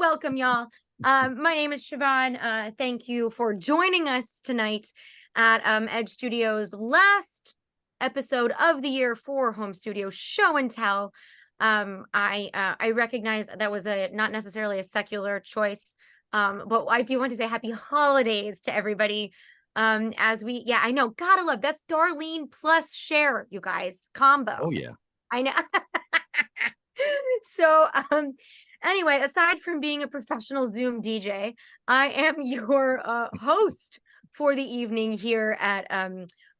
welcome, y'all. My name is Siobhan. Thank you for joining us tonight at Edge Studios' last episode of the year for Home Studio Show and Tell. I recognize that was not necessarily a secular choice, but I do want to say happy holidays to everybody. I know, gotta love that's Darlene plus Cher, you guys, combo. Oh yeah, I know. So, anyway, aside from being a professional Zoom DJ, I am your host for the evening here at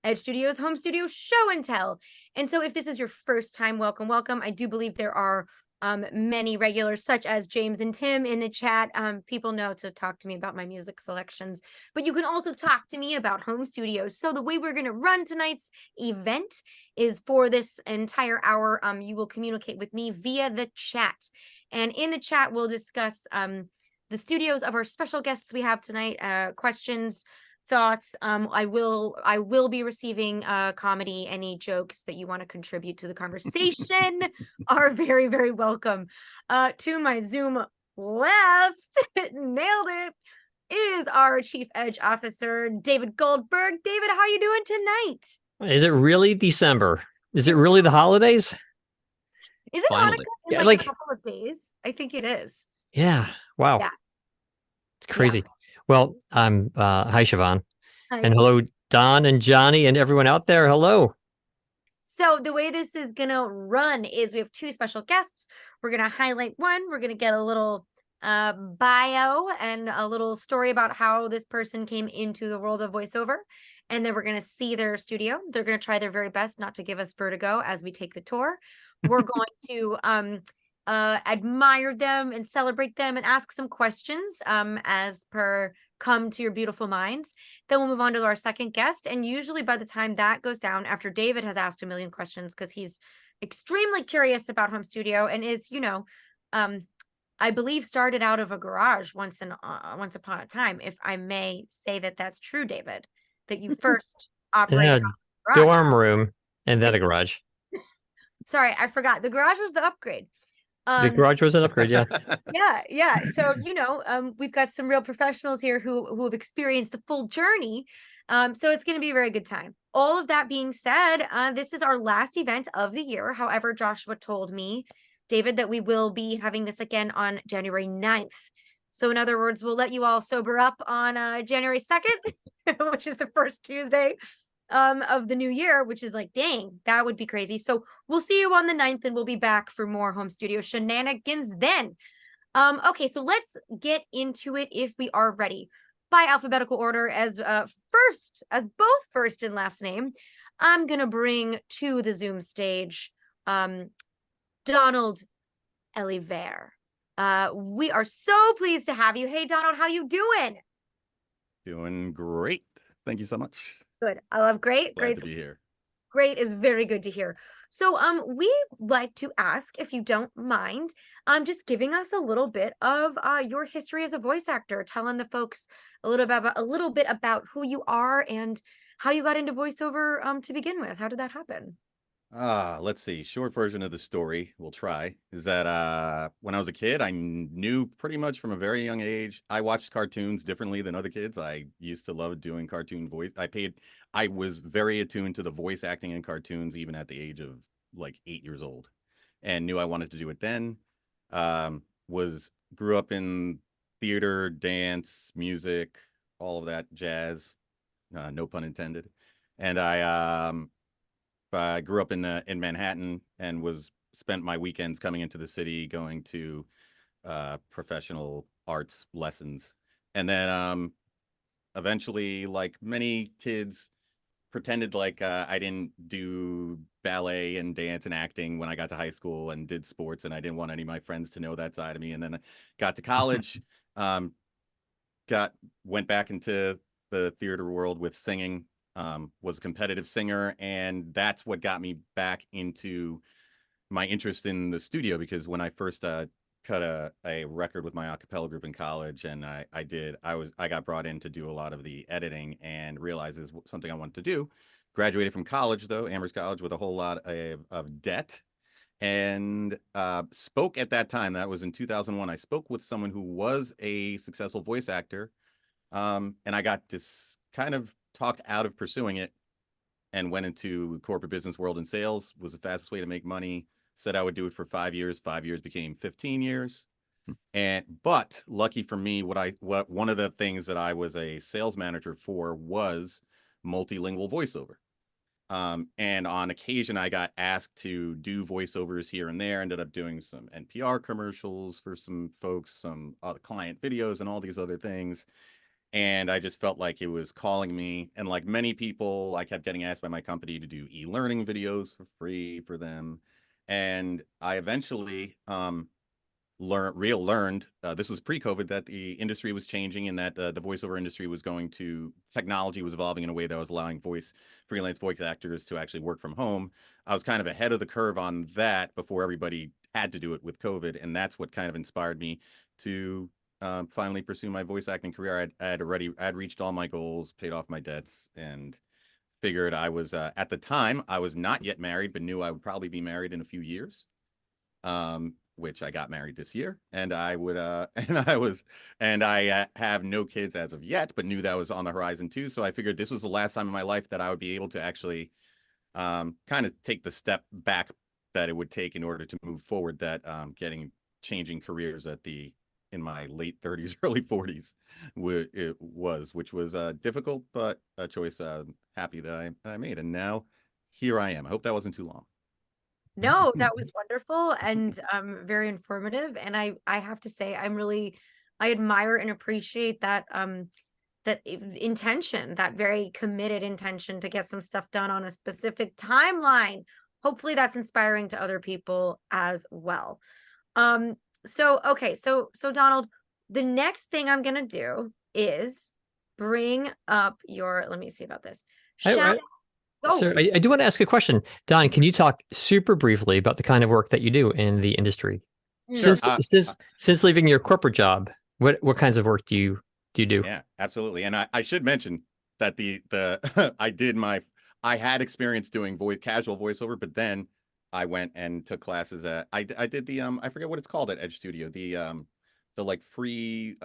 Edge Studios Home Studio Show and Tell. And so if this is your first time, welcome, welcome. I do believe there are many regulars such as James and Tim in the chat. People know to talk to me about my music selections, but you can also talk to me about home studios. So the way we're going to run tonight's event is for this entire hour, you will communicate with me via the chat. And in the chat, we'll discuss the studios of our special guests we have tonight, questions, thoughts. I will be receiving comedy. Any jokes that you want to contribute to the conversation are very, very welcome. To my Zoom left, nailed it, is our Chief Edge Officer, David Goldberg. David, how are you doing tonight? Is it really December? Is it really the holidays? Is it Finally. Hanukkah in like a couple of days? I think it is. Yeah. Wow. Yeah. It's crazy. Yeah. Well, I'm hi Siobhan. Hi. And hello Don and Johnny and everyone out there. Hello. So the way this is gonna run is we have two special guests. We're gonna highlight one. We're gonna get a little bio and a little story about how this person came into the world of voiceover. And then we're going to see their studio. They're going to try their very best not to give us vertigo as we take the tour. We're going to admire them and celebrate them and ask some questions as per come to your beautiful minds. Then we'll move on to our second guest. And usually by the time that goes down, after David has asked a million questions, because he's extremely curious about home studio and is, I believe started out of a garage once upon a time. If I may say that that's true, David, that you first operated a dorm room and then a garage. Sorry, I forgot. The garage was the upgrade. The garage was an upgrade, yeah. Yeah. So, we've got some real professionals here who have experienced the full journey. So it's going to be a very good time. All of that being said, this is our last event of the year. However, Joshua told me, David, that we will be having this again on January 9th. So in other words, we'll let you all sober up on January 2nd, which is the first Tuesday of the new year, which is like, dang, that would be crazy. So we'll see you on the 9th and we'll be back for more home studio shenanigans then. Okay, so let's get into it if we are ready. By alphabetical order as both first and last name, I'm going to bring to the Zoom stage Donald Eliver. We are so pleased to have you. Hey, Donald, how you doing? Doing great. Thank you so much. Good. I love great. Glad to be here. Great is very good to hear. So, we like to ask, if you don't mind, just giving us a little bit of your history as a voice actor, telling the folks a little bit about who you are and how you got into voiceover to begin with. How did that happen? Let's see. Short version of the story, we'll try, is that when I was a kid, I knew pretty much from a very young age. I watched cartoons differently than other kids. I used to love doing cartoon voice. I was very attuned to the voice acting in cartoons, even at the age of like 8 years old, and knew I wanted to do it then. Grew up in theater, dance, music, all of that jazz, no pun intended. And I grew up in Manhattan and spent my weekends coming into the city, going to professional arts lessons. And then eventually, like many kids, pretended like I didn't do ballet and dance and acting when I got to high school, and did sports, and I didn't want any of my friends to know that side of me. And then I got to college, went back into the theater world with singing. Was a competitive singer, and that's what got me back into my interest in the studio, because when I first cut a record with my a cappella group in college, and I got brought in to do a lot of the editing and realized it's something I wanted to do. Graduated from college though, Amherst College, with a whole lot of debt, and spoke at that time. That was in 2001. I spoke with someone who was a successful voice actor, and I got this kind of talked out of pursuing it and went into corporate business world and sales. Was the fastest way to make money. Said I would do it for 5 years. 5 years became 15 years. But lucky for me, what one of the things that I was a sales manager for was multilingual voiceover. And on occasion, I got asked to do voiceovers here and there. Ended up doing some NPR commercials for some folks, some client videos, and all these other things. And I just felt like it was calling me. And like many people, I kept getting asked by my company to do e-learning videos for free for them. And I eventually learned this was pre-COVID, that the industry was changing and that the voiceover industry was technology was evolving in a way that was allowing freelance voice actors to actually work from home. I was kind of ahead of the curve on that before everybody had to do it with COVID, and that's what kind of inspired me to finally pursue my voice acting career. I'd reached all my goals, paid off my debts, and figured I was at the time I was not yet married, but knew I would probably be married in a few years. Which I got married this year, and I would and I have no kids as of yet, but knew that was on the horizon too. So I figured this was the last time in my life that I would be able to actually kind of take the step back that it would take in order to move forward. That changing careers in my late 30s, early 40s, which was difficult, but a choice happy that I made, and now here I am. I hope that wasn't too long. No, that was wonderful and very informative. And I have to say, I admire and appreciate that intention, that very committed intention to get some stuff done on a specific timeline. Hopefully that's inspiring to other people as well. So okay, so Donald, the next thing I'm gonna do is bring up your, let me see about this. I, Oh, So I do want to ask a question. Don, can you talk super briefly about the kind of work that you do in the industry? Sure. Since leaving your corporate job, what kinds of work do you do? Yeah, absolutely. And I should mention that the I had experience doing casual voiceover, but then I went and took classes I did I forget what it's called at Edge Studio, the like free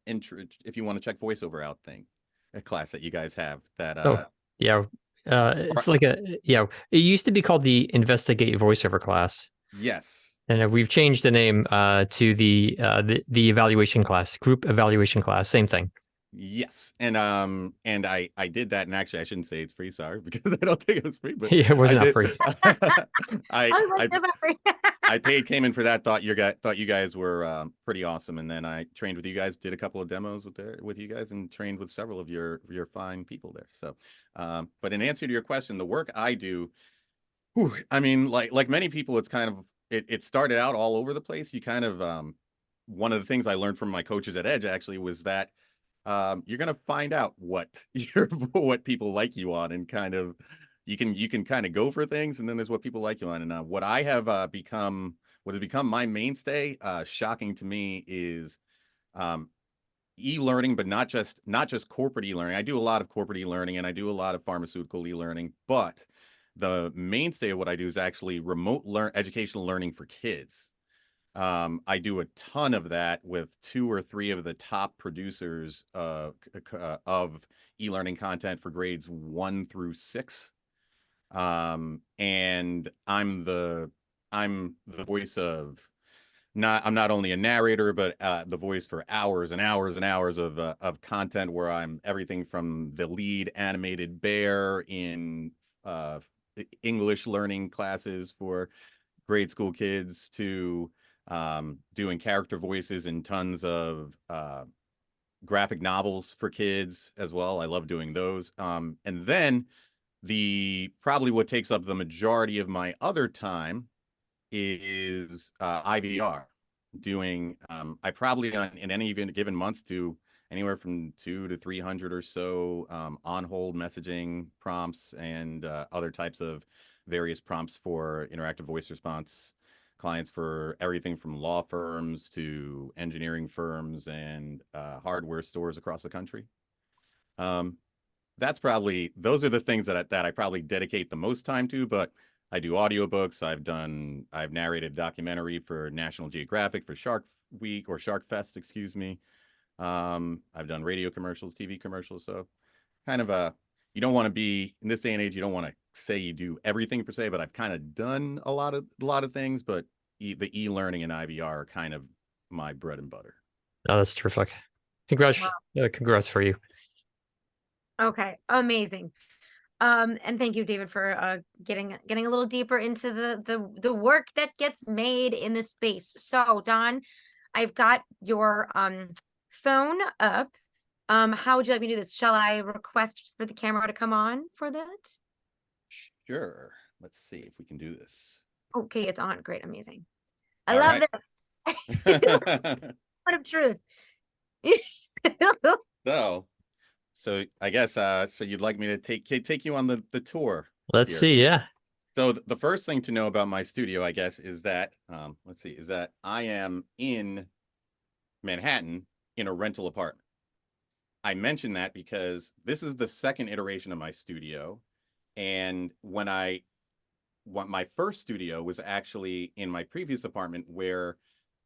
intro if you want to check voiceover out thing, a class that you guys have that Oh, yeah. It's like it used to be called the Investigate Voiceover class. Yes. And we've changed the name to the evaluation class, group evaluation class, same thing. Yes. And I did that, and actually I shouldn't say it's free, sorry, because I don't think it was free, but Yeah, it was not free. I paid, came in for that, thought you guys were pretty awesome, and then I trained with you guys, did a couple of demos with you guys, and trained with several of your fine people there. So but in answer to your question, the work I do, I mean, like many people, it's kind of it started out all over the place. You kind of one of the things I learned from my coaches at Edge actually was that you're gonna find out what what people like you on, and kind of you can kind of go for things, and then there's what people like you on. And what has become my mainstay, shocking to me, is e-learning, but not just corporate e-learning. I do a lot of corporate e-learning, and I do a lot of pharmaceutical e-learning, but the mainstay of what I do is actually educational learning for kids. I do a ton of that with 2 or 3 of the top producers of e-learning content for grades 1 through 6. And I'm the voice of, I'm not only a narrator, but the voice for hours and hours and hours of content, where I'm everything from the lead animated bear in English learning classes for grade school kids to doing character voices in tons of graphic novels for kids as well. I love doing those. And then probably what takes up the majority of my other time is IVR. Doing I probably in any given month do anywhere from 200 to 300 or so on hold messaging prompts, and other types of various prompts for interactive voice response clients, for everything from law firms to engineering firms and hardware stores across the country. Those are the things that I probably dedicate the most time to. But I do audiobooks. I've narrated a documentary for National Geographic for Shark Week or Shark Fest, excuse me. I've done radio commercials, TV commercials. So kind of you don't want to be in this day and age, you don't want to say you do everything per se, but I've kind of done a lot of things, but the e-learning and IVR are kind of my bread and butter. Oh, that's terrific. Congrats for you. Okay, amazing. And thank you, David, for getting a little deeper into the work that gets made in this space. So, Don, I've got your phone up. How would you like me to do this? Shall I request for the camera to come on for that? Sure. Let's see if we can do this. Okay, it's on. Great, amazing. I All love right. this. What of truth. So I guess so you'd like me to take you on the tour. Let's here. see, yeah. So the first thing to know about my studio, I guess, is that is that I am in Manhattan in a rental apartment. I mention that because this is the second iteration of my studio, and when my first studio was actually in my previous apartment where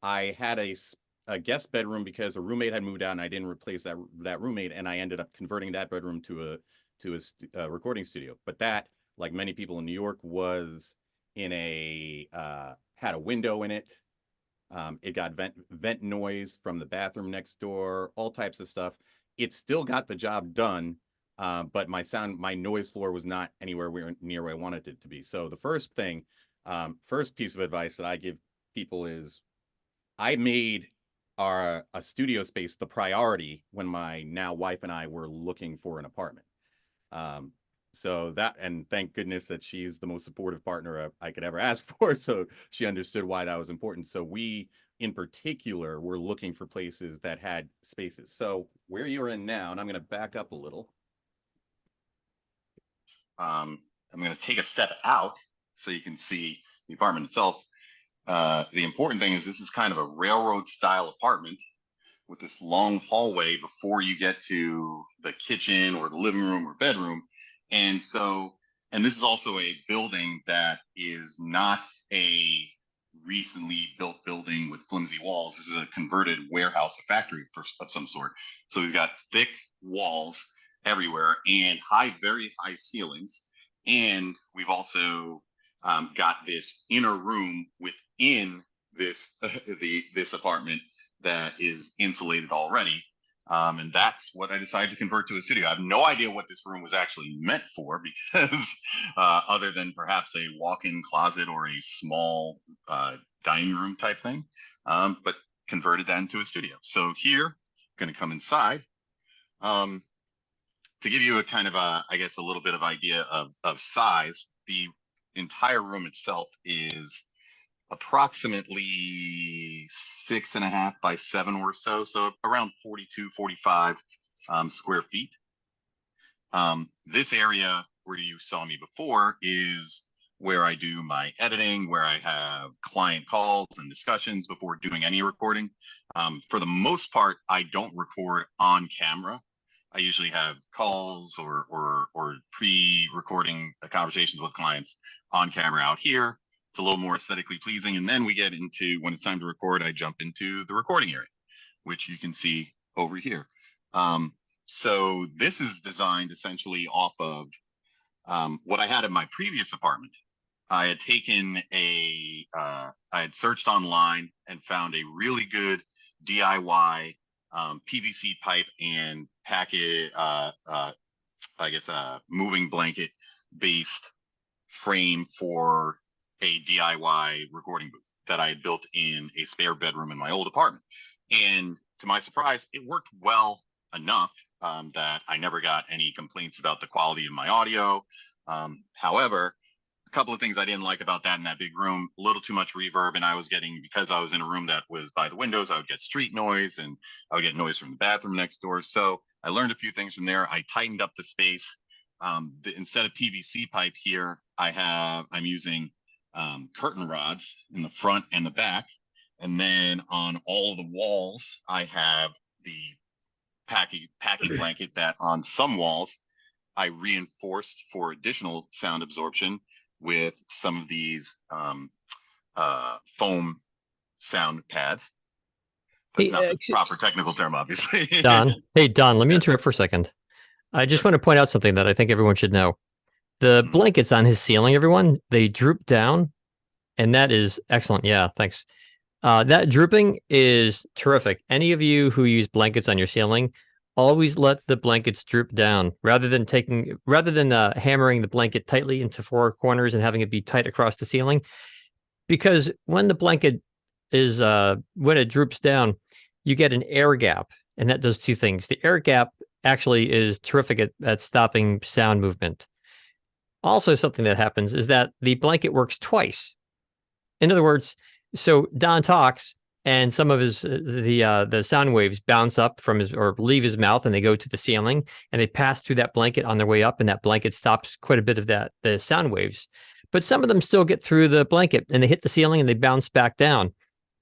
I had a guest bedroom because a roommate had moved out and I didn't replace that roommate, and I ended up converting that bedroom to a recording studio. But that, like many people in New York, was in had a window in it. It got vent noise from the bathroom next door, all types of stuff. It still got the job done, but my noise floor was not anywhere near where I wanted it to be. So the first piece of advice that I give people is I made a studio space the priority when my now wife and I were looking for an apartment. And thank goodness that she's the most supportive partner I could ever ask for. So she understood why that was important. So we, in particular, were looking for places that had spaces. So where you're in now, and I'm going to back up a little. I'm going to take a step out so you can see the apartment itself. The important thing is this is kind of a railroad style apartment with this long hallway before you get to the kitchen or the living room or bedroom. And this is also a building that is not a recently built building with flimsy walls. This is a converted warehouse, a factory of some sort. So we've got thick walls everywhere and very high ceilings. And we've also got this inner room within this apartment that is insulated already. And that's what I decided to convert to a studio. I have no idea what this room was actually meant for because other than perhaps a walk-in closet or a small dining room type thing, but converted that into a studio. So here, I'm going to come inside to give you a kind of I guess a little bit of idea of size. The entire room itself is approximately 6.5 by 7 or so around 42, 45 square feet. This area where you saw me before is where I do my editing, where I have client calls and discussions before doing any recording. For the most part, I don't record on camera. I usually have calls or pre-recording conversations with clients on camera out here. It's a little more aesthetically pleasing. And then we get into, when it's time to record, I jump into the recording area, which you can see over here. So this is designed essentially off of what I had in my previous apartment. I had taken I had searched online and found a really good DIY PVC pipe and packet, moving blanket based frame for a DIY recording booth that I had built in a spare bedroom in my old apartment. And to my surprise, it worked well enough that I never got any complaints about the quality of my audio. However, a couple of things I didn't like about that in that big room, a little too much reverb. And I was getting, because I was in a room that was by the windows, I would get street noise and I would get noise from the bathroom next door. So I learned a few things from there. I tightened up the space. Instead of PVC pipe here, I'm using curtain rods in the front and the back. And then on all of the walls, I have the packing blanket that on some walls I reinforced for additional sound absorption with some of these foam sound pads. That's Hey, not the proper technical term, obviously. Don. Hey, Don, let me Yeah. interrupt for a second. I just want to point out something that I think everyone should know. The blankets on his ceiling, everyone, they droop down, and that is excellent. Yeah, thanks. That drooping is terrific. Any of you who use blankets on your ceiling, always let the blankets droop down rather than hammering the blanket tightly into four corners and having it be tight across the ceiling. Because when the blanket is when it droops down, you get an air gap, and that does two things. The air gap actually is terrific at stopping sound movement. Also, something that happens is that the blanket works twice. In other words, so Don talks, and some of his the sound waves bounce up from his or leave his mouth, and they go to the ceiling, and they pass through that blanket on their way up, and that blanket stops quite a bit of the sound waves. But some of them still get through the blanket, and they hit the ceiling, and they bounce back down.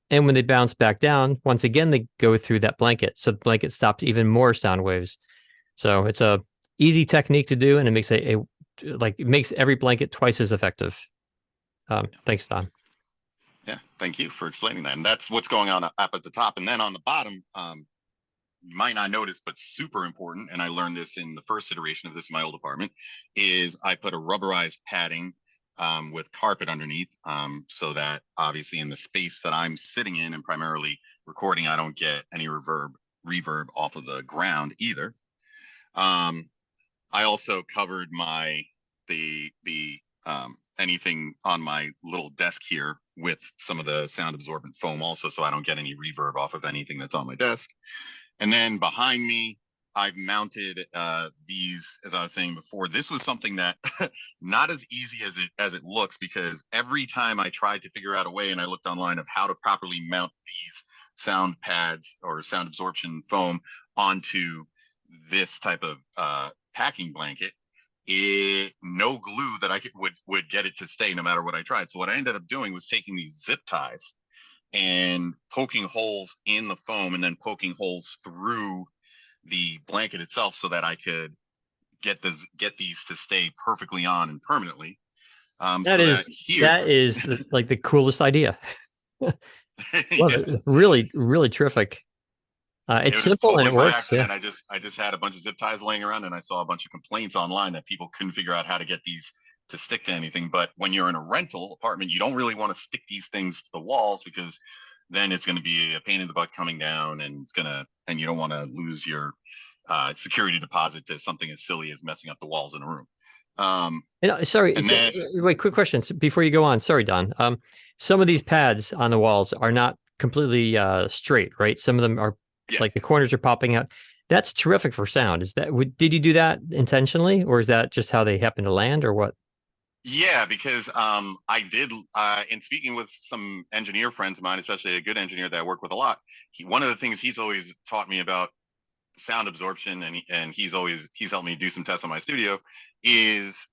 And when they bounce back down, once again they go through that blanket, so the blanket stops even more sound waves. So it's a easy technique to do, and it makes it makes every blanket twice as effective. Thanks, Don. Yeah, thank you for explaining that. And that's what's going on up at the top. And then on the bottom, you might not notice, but super important, and I learned this in the first iteration of this in my old apartment, is I put a rubberized padding with carpet underneath, so that obviously in the space that I'm sitting in and primarily recording, I don't get any reverb off of the ground either. I also covered anything on my little desk here with some of the sound absorbent foam also, so I don't get any reverb off of anything that's on my desk. And then behind me, I've mounted these, as I was saying before. This was something that not as easy as it looks, because every time I tried to figure out a way, and I looked online of how to properly mount these sound pads or sound absorption foam onto this type of packing blanket, no glue that I would get it to stay no matter what I tried. So what I ended up doing was taking these zip ties and poking holes in the foam, and then poking holes through the blanket itself, so that I could get these to stay perfectly on and permanently. That is like the coolest idea. Love yeah. it. Really, really terrific. It's simple totally and it works. Accident. Yeah. I just had a bunch of zip ties laying around, and I saw a bunch of complaints online that people couldn't figure out how to get these to stick to anything. But when you're in a rental apartment, you don't really want to stick these things to the walls, because then it's going to be a pain in the butt coming down, and and you don't want to lose your security deposit to something as silly as messing up the walls in a room. Sorry, wait, quick question before you go on. Sorry, Don. Some of these pads on the walls are not completely straight, right? Some of them are like the corners are popping out. That's terrific for sound. Did you do that intentionally, or is that just how they happen to land, or what? Yeah, because I did, in speaking with some engineer friends of mine, especially a good engineer that I work with a lot, one of the things he's always taught me about sound absorption, and he's helped me do some tests on my studio, is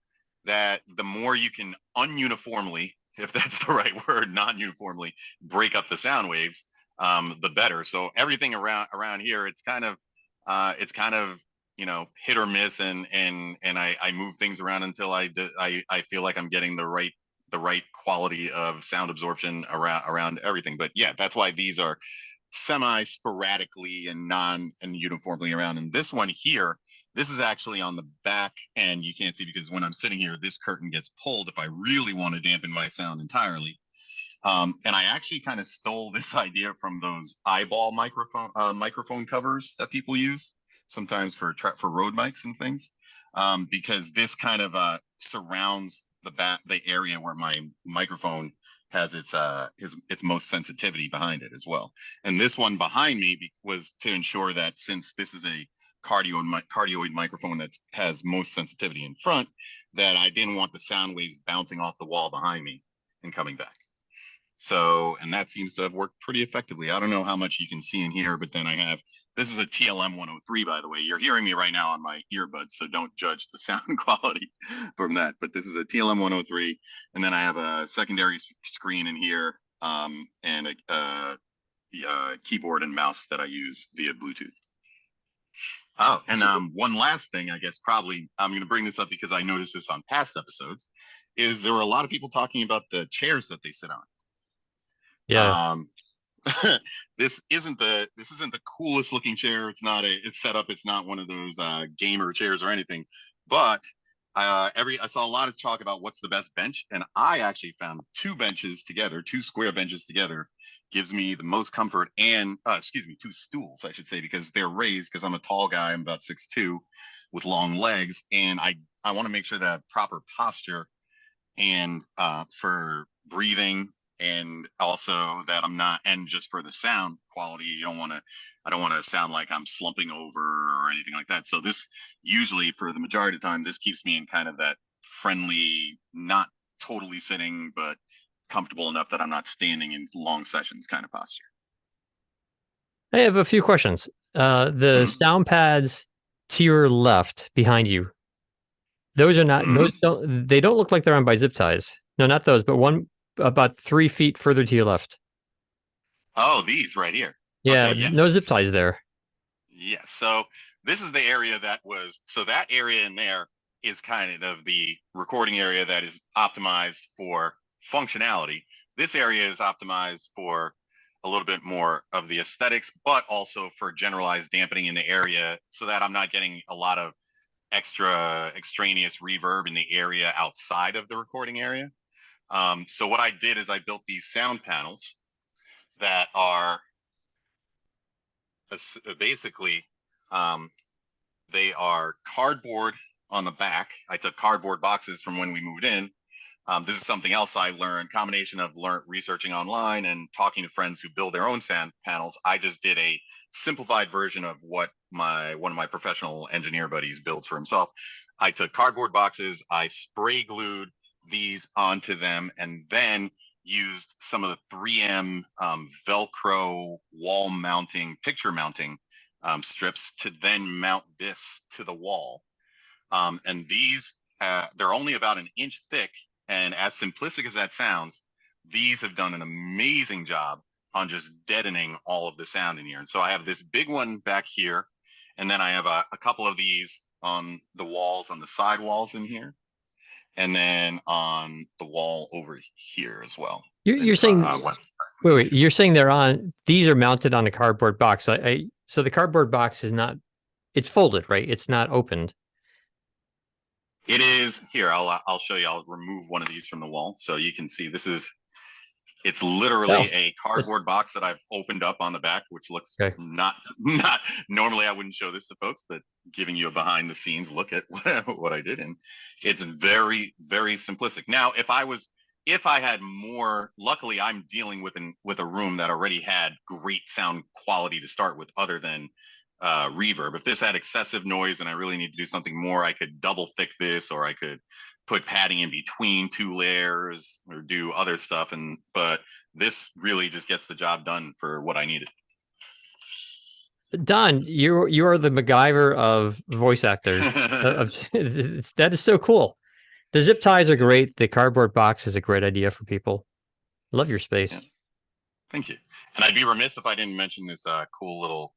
that the more you can ununiformly, if that's the right word, non-uniformly break up the sound waves, the better. So everything around here, it's kind of hit or miss, and I move things around until I feel like I'm getting the right quality of sound absorption around everything. But yeah, that's why these are semi-sporadically and uniformly around. And this one here, this is actually on the back, and you can't see because when I'm sitting here, this curtain gets pulled if I really want to dampen my sound entirely. And I actually kind of stole this idea from those eyeball microphone covers that people use sometimes for road mics and things, because this kind of surrounds the area where my microphone has its most sensitivity behind it as well. And this one behind me was to ensure that, since this is a cardioid microphone that has most sensitivity in front, that I didn't want the sound waves bouncing off the wall behind me and coming back. So, and that seems to have worked pretty effectively. I don't know how much you can see in here, but then this is a TLM 103, by the way. You're hearing me right now on my earbuds, so don't judge the sound quality from that. But this is a TLM 103, and then I have a secondary screen in here, and a keyboard and mouse that I use via Bluetooth. Oh, and one last thing, I guess probably I'm going to bring this up because I noticed this on past episodes, is there were a lot of people talking about the chairs that they sit on. Yeah. This isn't the coolest looking chair. It's set up. It's not one of those gamer chairs or anything. But I saw a lot of talk about what's the best bench, and I actually found two square benches together, gives me the most comfort, and two stools, I should say, because they're raised. Because I'm a tall guy, I'm about 6'2", with long legs, and I want to make sure that proper posture and for breathing, and also that I'm not, and just for the sound quality, I don't want to sound like I'm slumping over or anything like that. So this usually, for the majority of the time, this keeps me in kind of that friendly, not totally sitting, but comfortable enough that I'm not standing in long sessions kind of posture. I have a few questions. The sound pads to your left behind you, those are not, they don't look like they're on by Zip Ties. No, not those, but one about 3 feet further to your left. Oh, these right here. Yeah, okay, yes. No Zip Ties there. Yeah, so this is the area that area in there is kind of the recording area that is optimized for functionality. This area is optimized for a little bit more of the aesthetics, but also for generalized dampening in the area, so that I'm not getting a lot of extra extraneous reverb in the area outside of the recording area. So what I did is I built these sound panels that are basically, they are cardboard on the back. I took cardboard boxes from when we moved in. This is something else I learned, combination of researching online and talking to friends who build their own sound panels. I just did a simplified version of what one of my professional engineer buddies builds for himself. I took cardboard boxes, I spray glued these onto them, and then used some of the 3M Velcro wall mounting, picture mounting strips to then mount this to the wall. And these, they're only about an inch thick. And as simplistic as that sounds, these have done an amazing job on just deadening all of the sound in here. And so I have this big one back here, and then I have a couple of these on the walls, on the side walls in here, and then on the wall over here as well. You're saying, wait, you're saying these are mounted on a cardboard box. So the cardboard box is not, it's folded, right? It's not opened. It is here. I'll show you. I'll remove one of these from the wall so you can see. It's literally a cardboard box that I've opened up on the back, which looks not normally I wouldn't show this to folks, but giving you a behind the scenes look at what I did. And it's very, very simplistic. Now, if I had more, luckily I'm dealing with a room that already had great sound quality to start with, other than reverb. If this had excessive noise and I really need to do something more, I could double thick this, or I could put padding in between two layers, or do other stuff. But this really just gets the job done for what I needed. Don, you are the MacGyver of voice actors. That is so cool. The zip ties are great. The cardboard box is a great idea for people. Love your space. Yeah. Thank you. And I'd be remiss if I didn't mention this cool little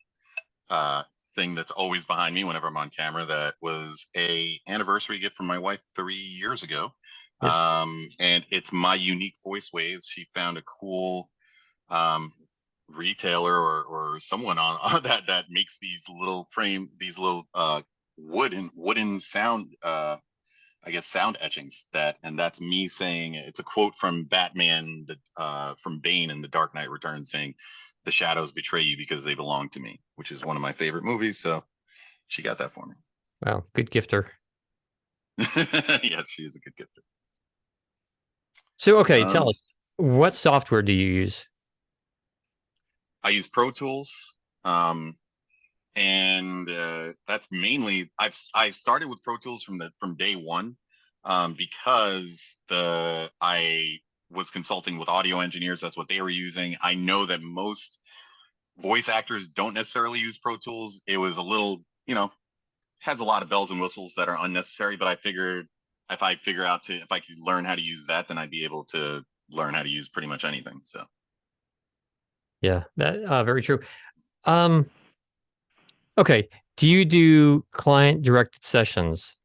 thing that's always behind me whenever I'm on camera. That was a anniversary gift from my wife 3 years ago. And it's my unique voice waves. She found a cool retailer or someone on that makes these little wooden sound, I guess, sound etchings, and that's me saying, it's a quote from Batman, from Bane in The Dark Knight Returns, saying, "The shadows betray you because they belong to me," which is one of my favorite movies. So she got that for me. Wow, good gifter. Yes, she is a good gifter. So, okay, tell us, what software do you use? I use Pro Tools, and that's mainly, I started with Pro Tools from day one, because I was consulting with audio engineers. That's what they were using. I know that most voice actors don't necessarily use Pro Tools. It was a little, has a lot of bells and whistles that are unnecessary, but I figured if I could learn how to use that, then I'd be able to learn how to use pretty much anything. So yeah, that very true. Okay, do you do client directed sessions?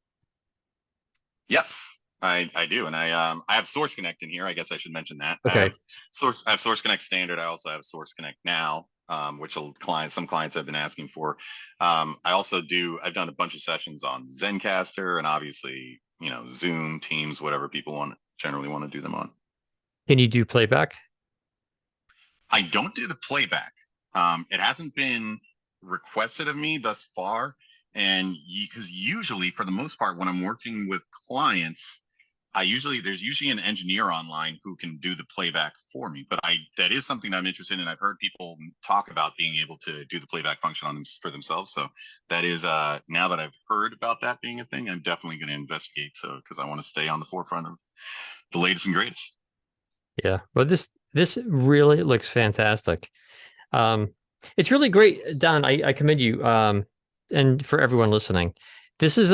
Yes. I do, and I have Source Connect in here. I guess I should mention that. Okay. I have Source Connect Standard. I also have Source Connect Now, which some clients have been asking for. I've done a bunch of sessions on Zencaster, and obviously, Zoom, Teams, whatever people generally want to do them on. Can you do playback? I don't do the playback. It hasn't been requested of me thus far, and because usually, for the most part, when I'm working with clients, there's usually an engineer online who can do the playback for me. But that is something I'm interested in. I've heard people talk about being able to do the playback function for themselves. So that is now that I've heard about that being a thing, I'm definitely going to investigate. So because I want to stay on the forefront of the latest and greatest. Yeah, but this really looks fantastic. It's really great, Don. I commend you. And for everyone listening, this is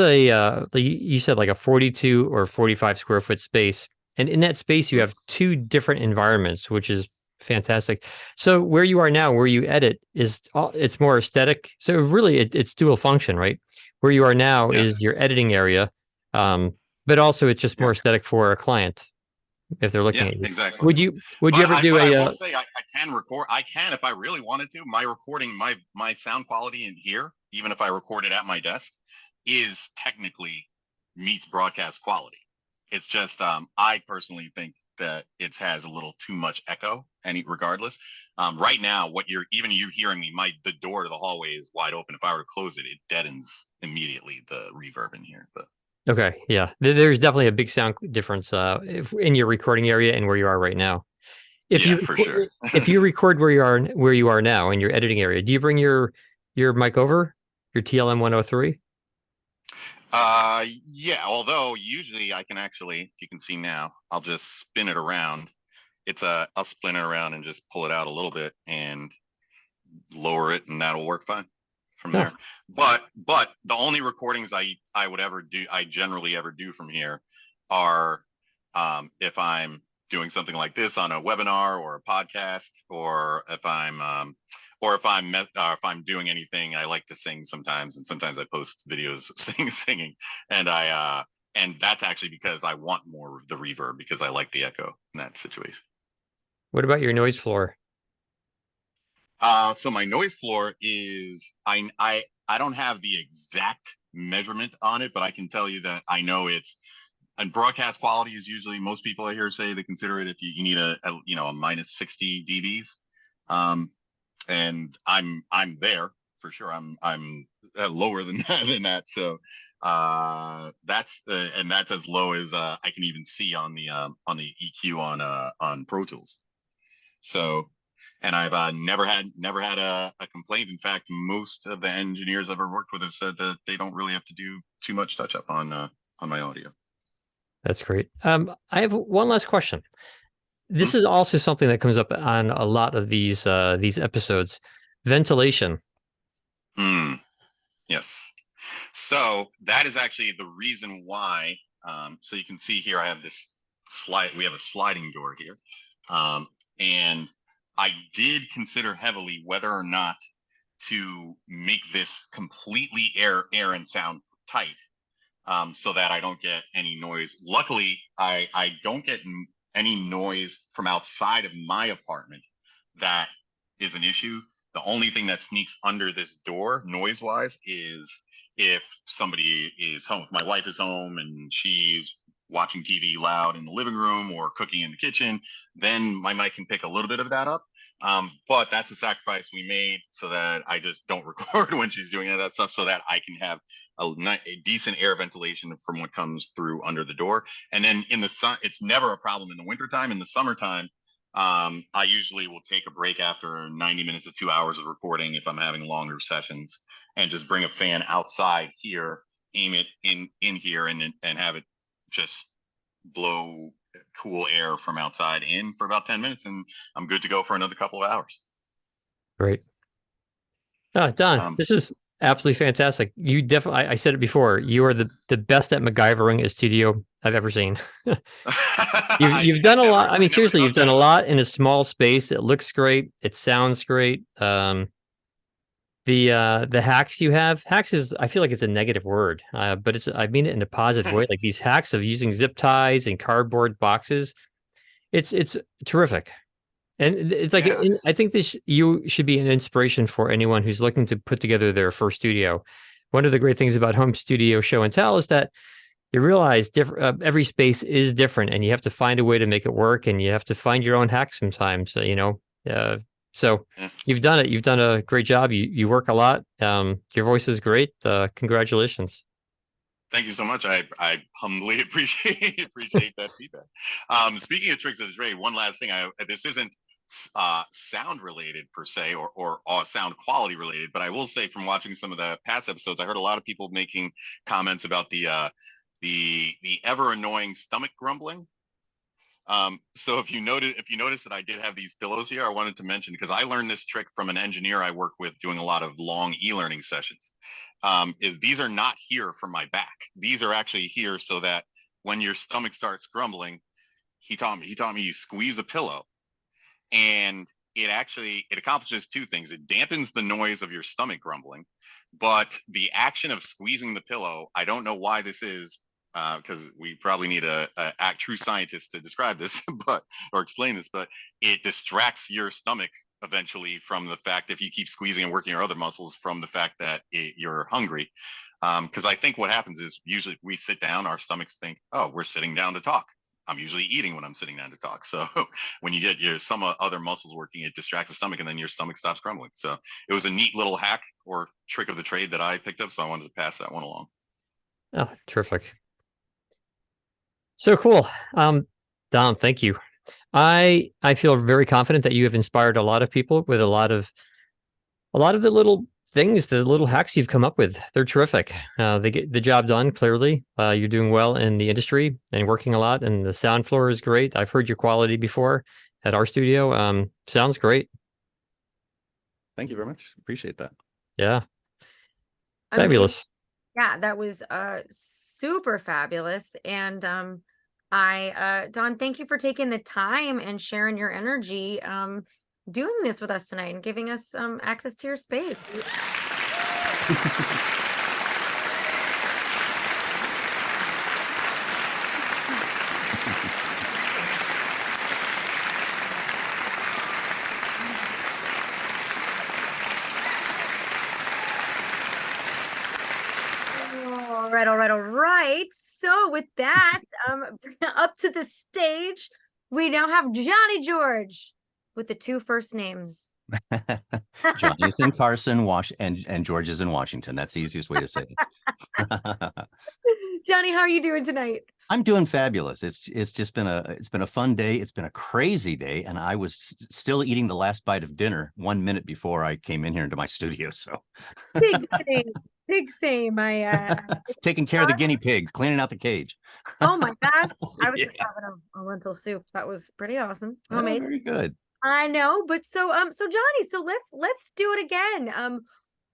you said like a 42 or 45 square foot space, and in that space you have two different environments, which is fantastic. So where you are now, where you edit, it's more aesthetic. So really, it's dual function, right? Where you are now is your editing area, but also it's just more aesthetic for a client if they're looking at you. Exactly. Would you ever do I will say I can record. I can, if I really wanted to. My recording, my sound quality in here, even if I record it at my desk, is technically meets broadcast quality. It's just I personally think that it has a little too much echo. Regardless, right now, you hearing me, the door to the hallway is wide open. If I were to close it, it deadens immediately the reverb in here. But okay, yeah, there's definitely a big sound difference in your recording area and where you are right now. For sure. If you record where you are now in your editing area, do you bring your mic over, your TLM 103? Yeah, although usually I can actually, if you can see now, I'll just spin it around. I'll spin it around and just pull it out a little bit and lower it, and that'll work fine from there. But the only recordings I would ever do, I generally ever do from here are if I'm doing something like this on a webinar or a podcast, or if I'm doing anything. I like to sing sometimes, and sometimes I post videos singing, and and that's actually because I want more of the reverb, because I like the echo in that situation. What about your noise floor? So my noise floor is, I don't have the exact measurement on it, but I can tell you that I know and broadcast quality is usually, most people I hear say they consider it if you need a minus 60 dBs. And I'm there for sure. I'm lower than that. So that's as low as I can even see on the EQ on Pro Tools. So, and I've never had a complaint. In fact, most of the engineers I've ever worked with have said that they don't really have to do too much touch up on my audio. That's great. I have one last question. This is also something that comes up on a lot of these episodes. Ventilation. Yes. So that is actually the reason why. So you can see here, I have this slide. We have a sliding door here, and I did consider heavily whether or not to make this completely air and sound tight, so that I don't get any noise. Luckily, I don't get any noise from outside of my apartment. That is an issue. The only thing that sneaks under this door noise-wise is if somebody is home. If my wife is home and she's watching TV loud in the living room or cooking in the kitchen, then my mic can pick a little bit of that up. But that's a sacrifice we made, so that I just don't record when she's doing that stuff, so that I can have a decent air ventilation from what comes through under the door. And then in the sun, it's never a problem in the wintertime. In the summertime, I usually will take a break after 90 minutes to 2 hours of recording if I'm having longer sessions, and just bring a fan outside here, aim it in here, and have it just blow cool air from outside in for about 10 minutes, and I'm good to go for another couple of hours. Great. Don, this is absolutely fantastic. You definitely, I said it before, you are the best at MacGyvering a studio I've ever seen. You've done a lot. I mean, seriously, you've done a lot in a small space. It looks great. It sounds great. The hacks you have, hacks is, I feel like it's a negative word, but I mean it in a positive way. Like these hacks of using zip ties and cardboard boxes, it's terrific. And it's like, Yeah. I think you should be an inspiration for anyone who's looking to put together their first studio. One of the great things about home studio show and tell is that you realize every space is different, and you have to find a way to make it work, and you have to find your own hacks sometimes. So Yeah. you've done it. You've done a great job. You work a lot. Your voice is great. Congratulations. Thank you so much. I humbly appreciate that feedback. Speaking of tricks of the trade, one last thing. This isn't sound related per se, or sound quality related, but I will say from watching some of the past episodes, I heard a lot of people making comments about the ever annoying stomach grumbling. So if you notice that I did have these pillows here, I wanted to mention, because I learned this trick from an engineer I work with doing a lot of long e-learning sessions. Is these are not here for my back. These are actually here so that when your stomach starts grumbling, he taught me you squeeze a pillow, and it accomplishes two things. It dampens the noise of your stomach grumbling, but the action of squeezing the pillow, I don't know why this is, because we probably need a true scientist to describe this, or explain this, but it distracts your stomach eventually from the fact, if you keep squeezing and working your other muscles, from the fact that you're hungry. Because I think what happens is, usually we sit down, our stomachs think, oh, we're sitting down to talk. I'm usually eating when I'm sitting down to talk. So when you get some other muscles working, it distracts the stomach, and then your stomach stops grumbling. So it was a neat little hack or trick of the trade that I picked up. So I wanted to pass that one along. Oh, terrific. So cool. Don, thank you. I feel very confident that you have inspired a lot of people with a lot of the little things, the little hacks you've come up with. They're terrific. They get the job done, clearly. You're doing well in the industry and working a lot, and the sound floor is great. I've heard your quality before at our studio. Sounds great. Thank you very much. Appreciate that. Yeah. Amazing. Fabulous. Yeah, that was super fabulous. And Don, thank you for taking the time and sharing your energy doing this with us tonight and giving us access to your space. All right. So with that, up to the stage, we now have Johnny George with the two first names. Johnny's in Carson, and George is in Washington. That's the easiest way to say it. Johnny, how are you doing tonight? I'm doing fabulous. It's just been a fun day. It's been a crazy day, and I was still eating the last bite of dinner 1 minute before I came in here into my studio. So big same. I taking care of the guinea pigs, cleaning out the cage. Oh my gosh, I was just having a lentil soup. That was pretty awesome. Oh, very good. I know, but so Johnny, so let's do it again.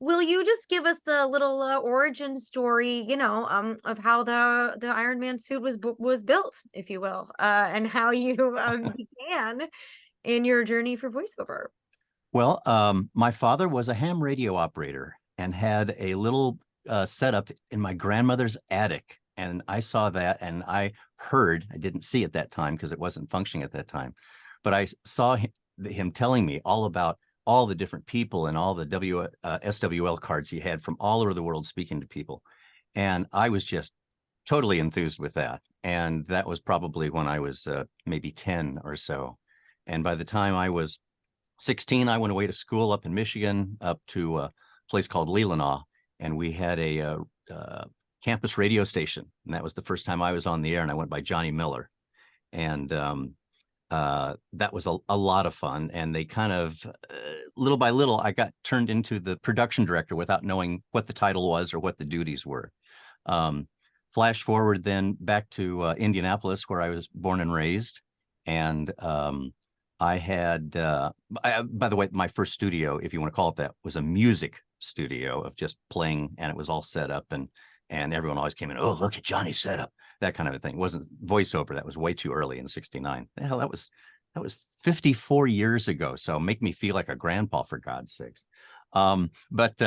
Will you just give us the little origin story, of how the Iron Man suit was built, if you will, and how you began in your journey for voiceover? Well, my father was a ham radio operator and had a little setup in my grandmother's attic, and I saw that, and I didn't see at that time because it wasn't functioning at that time, but I saw him telling me all about all the different people and all the SWL cards he had from all over the world speaking to people. And I was just totally enthused with that. And that was probably when I was maybe 10 or so. And by the time I was 16, I went away to school up in Michigan, up to a place called Leelanau. And we had a campus radio station. And that was the first time I was on the air, and I went by Johnny Miller. And that was a lot of fun. And they kind of, little by little, I got turned into the production director without knowing what the title was or what the duties were. Flash forward then back to Indianapolis, where I was born and raised. And I had, by the way, my first studio, if you want to call it that, was a music studio of just playing, and it was all set up, and everyone always came in, oh, look at Johnny's setup, that kind of a thing. It wasn't voiceover. That was way too early in '69. Hell, that was 54 years ago. So make me feel like a grandpa, for God's sakes. But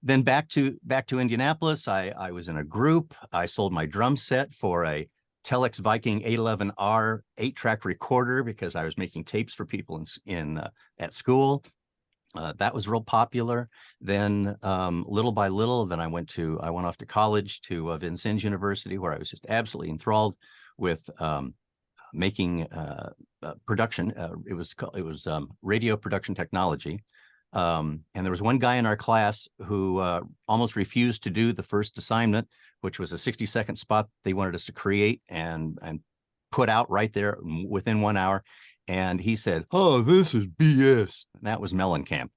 then back to Indianapolis. I was in a group. I sold my drum set for a Telex Viking 811R 8-track recorder because I was making tapes for people at school. That was real popular. Then little by little, then I went off to college to Vincennes University, where I was just absolutely enthralled with making production. It was radio production technology. And there was one guy in our class who almost refused to do the first assignment, which was a 60-second spot they wanted us to create and put out right there within 1 hour. And he said, "Oh, this is BS." And that was Mellencamp.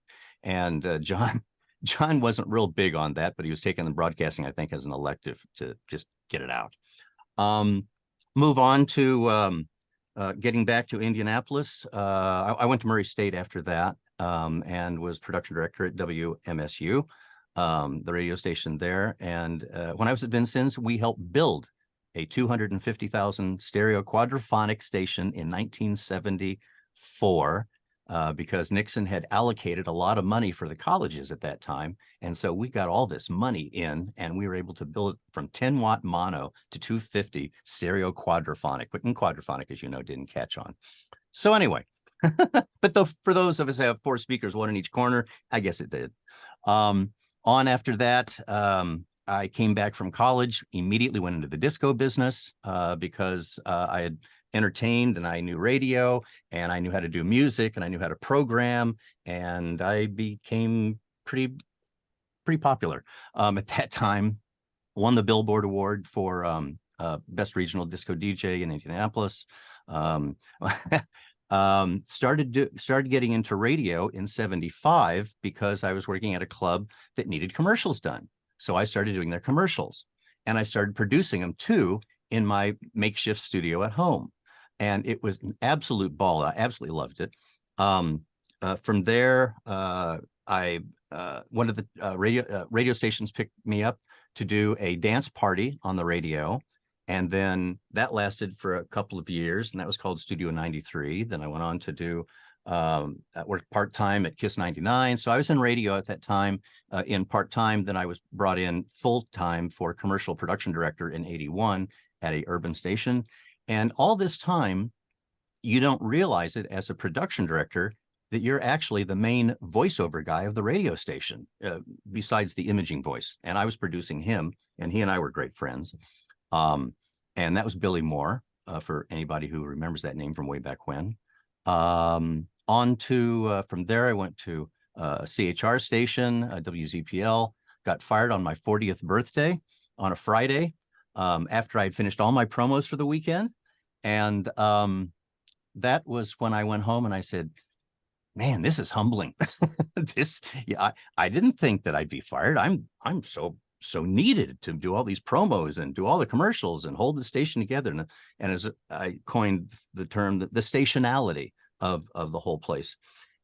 And John wasn't real big on that, but he was taking the broadcasting, I think, as an elective to just get it out. Move on to getting back to Indianapolis. I went to Murray State after that and was production director at WMSU, the radio station there. And when I was at Vincennes, we helped build a 250,000 stereo quadraphonic station in 1974 because Nixon had allocated a lot of money for the colleges at that time. And so we got all this money in, and we were able to build it from 10-watt mono to 250 stereo quadraphonic. But in quadraphonic, as you know, didn't catch on. So anyway, but for those of us who have 4 speakers, 1 in each corner, I guess it did. On after that, I came back from college, immediately went into the disco business because I had entertained and I knew radio and I knew how to do music and I knew how to program, and I became pretty popular at that time. Won the Billboard Award for Best Regional Disco DJ in Indianapolis. Started getting into radio in 75 because I was working at a club that needed commercials done. So I started doing their commercials, and I started producing them too in my makeshift studio at home. And it was an absolute ball. I absolutely loved it. From there, one of the radio stations picked me up to do a dance party on the radio. And then that lasted for a couple of years, and that was called Studio 93. Then I went on to do work part-time at KISS 99. So I was in radio at that time in part-time. Then I was brought in full-time for commercial production director in 81 at a urban station. And all this time, you don't realize it as a production director that you're actually the main voiceover guy of the radio station, besides the imaging voice. And I was producing him, and he and I were great friends. And that was Billy Moore, for anybody who remembers that name from way back when. On to, from there, I went to a CHR station, WZPL, got fired on my 40th birthday on a Friday after I'd finished all my promos for the weekend. And that was when I went home and I said, man, this is humbling. I didn't think that I'd be fired. I'm so needed to do all these promos and do all the commercials and hold the station together. And as I coined the term, the stationality of the whole place.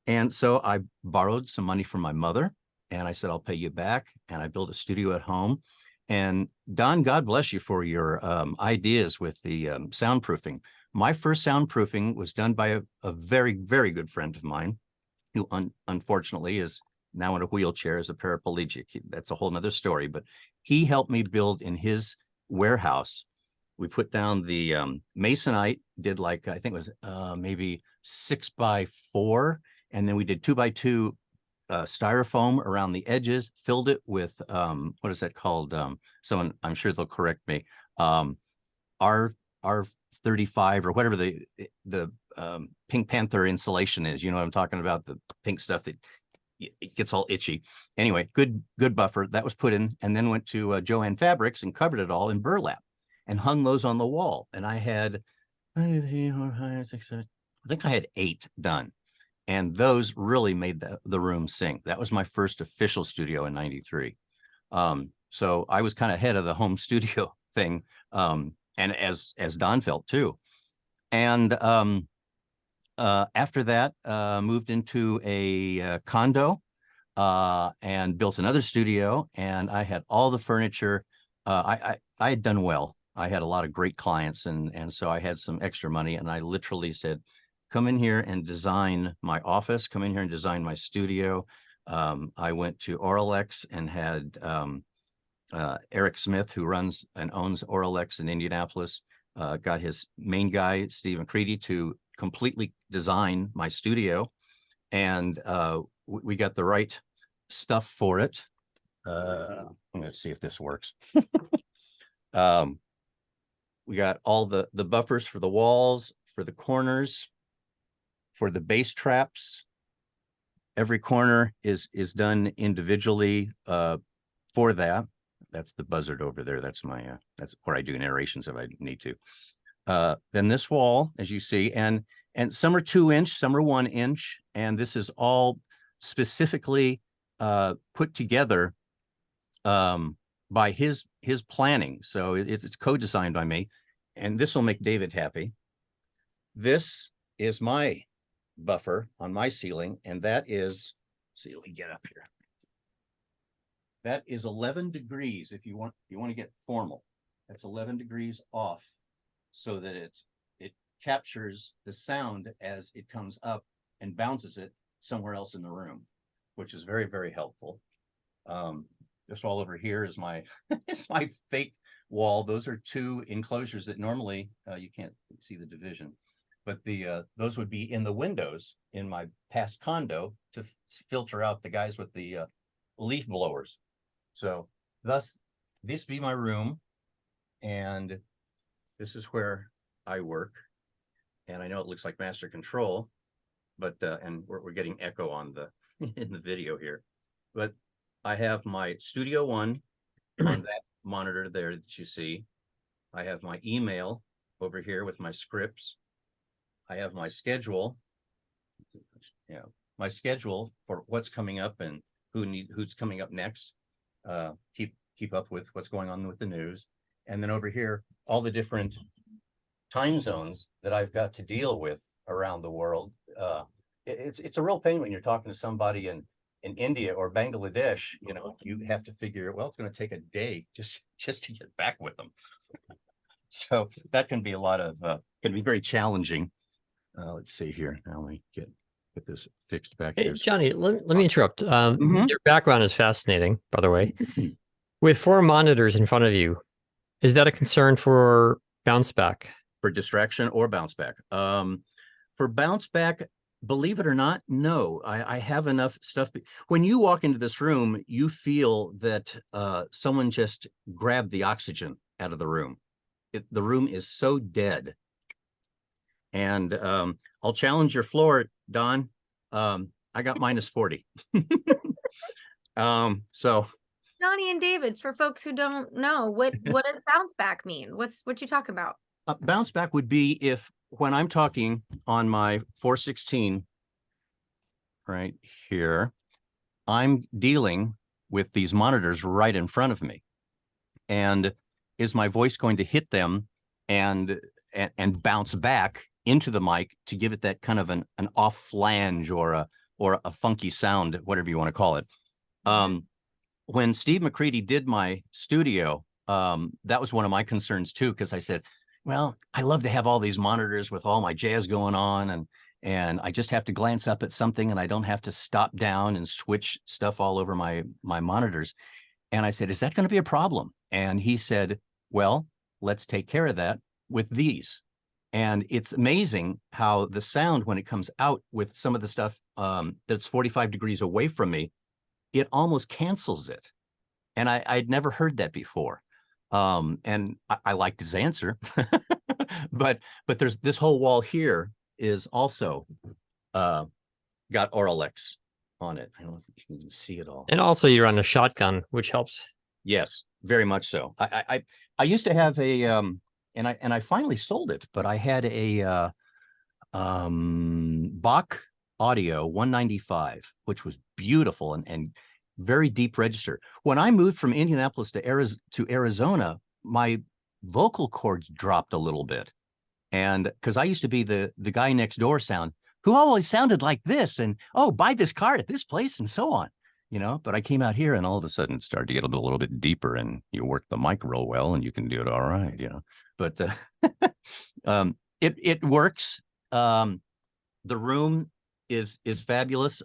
And so I borrowed some money from my mother and I said, I'll pay you back. And I built a studio at home. And Don, God bless you for your ideas with the soundproofing. My first soundproofing was done by a very, very good friend of mine, who unfortunately is now in a wheelchair as a paraplegic. That's a whole nother story, but he helped me build in his warehouse. We put down the masonite, did like, I think it was maybe 6x4. And then we did 2x2 styrofoam around the edges, filled it with, what is that called? Someone, I'm sure they'll correct me. R35 or whatever the Pink Panther insulation is. You know what I'm talking about? The pink stuff that it gets all itchy. Anyway, good buffer that was put in, and then went to Joann Fabrics and covered it all in burlap and hung those on the wall. And I had, I think I had 8 done, and those really made the room sing. That was my first official studio in '93. So I was kind of ahead of the home studio thing, and as Don felt too. And after that, moved into a condo and built another studio. And I had all the furniture. I had done well. I had a lot of great clients, and so I had some extra money. And I literally said, come in here and design my office, come in here and design my studio. I went to Auralex and had Eric Smith, who runs and owns Auralex in Indianapolis, got his main guy, Steve McCready, to completely design my studio. And we got the right stuff for it. I'm going to see if this works. We got all the buffers for the walls, for the corners, for the bass traps. Every corner is done individually for that. That's the buzzard over there. That's my that's where I do narrations if I need to. Then this wall, as you see, and some are 2-inch, some are 1-inch, and this is all specifically put together by his planning. So it's co-designed by me, and this will make David happy. This is my buffer on my ceiling, and that is, see, let me get up here. That is 11 degrees. If you want to get formal, that's 11 degrees off, so that it captures the sound as it comes up and bounces it somewhere else in the room, which is very, very helpful. This wall over here is my is my fake wall. Those are 2 enclosures that normally you can't see the division, but those would be in the windows in my past condo to filter out the guys with the leaf blowers. So thus, this be my room, and this is where I work. And I know it looks like master control, but and we're getting echo on the in the video here, but I have my Studio One on that monitor there that you see. I have my email over here with my scripts. I have my schedule. Yeah, my schedule for what's coming up and who's coming up next. Keep up with what's going on with the news. And then over here, all the different time zones that I've got to deal with around the world. It's a real pain when you're talking to somebody in India or Bangladesh. You know, you have to figure, well, it's going to take a day just to get back with them. So that can be can be very challenging. Let's see here. Now let me get this fixed back Hey, here. Johnny, let me interrupt. Mhm. Your background is fascinating, by the way. With 4 monitors in front of you, is that a concern for bounce back? For distraction or bounce back. For bounce back, believe it or not, no. I have enough stuff. When you walk into this room, you feel that someone just grabbed the oxygen out of the room. The room is so dead. And I'll challenge your floor, Don. I got -40. So Johnny and David, for folks who don't know, what does bounce back mean? What you talking about? bounce back would be if when I'm talking on my 416 right here, I'm dealing with these monitors right in front of me. And is my voice going to hit them and bounce back into the mic to give it that kind of an off flange or a funky sound, whatever you want to call it. When Steve McCready did my studio, that was one of my concerns too, because I said, well, I love to have all these monitors with all my jazz going on, and I just have to glance up at something and I don't have to stop down and switch stuff all over my monitors. And I said, is that going to be a problem? And he said, well, let's take care of that with these. And it's amazing how the sound, when it comes out with some of the stuff that's 45 degrees away from me, it almost cancels it. And I'd never heard that before. And I liked his answer. but there's this whole wall here is also got Auralex on it. I don't know if you can see it all. And also you're on a shotgun, which helps. Yes, very much so. I used to have a and I finally sold it, but I had a Bach Audio 195, which was beautiful and very deep register. When I moved from Indianapolis to Arizona, my vocal cords dropped a little bit. And because I used to be the guy next door sound who always sounded like this, and oh, buy this car at this place and so on, you know. But I came out here and all of a sudden it started to get a little bit deeper, and you work the mic real well and you can do it all right, you know. But it works. the room is fabulous.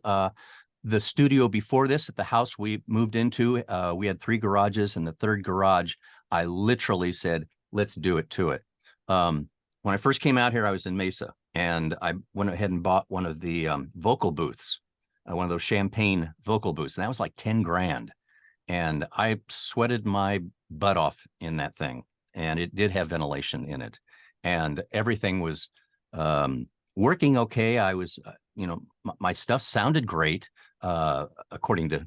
The studio before this at the house we moved into, we had 3 garages, and the 3rd garage, I literally said, let's do it to it. When I first came out here, I was in Mesa, and I went ahead and bought one of the vocal booths, one of those champagne vocal booths, and that was like 10 grand. And I sweated my butt off in that thing, and it did have ventilation in it, and everything was working okay. I was, my stuff sounded great, according to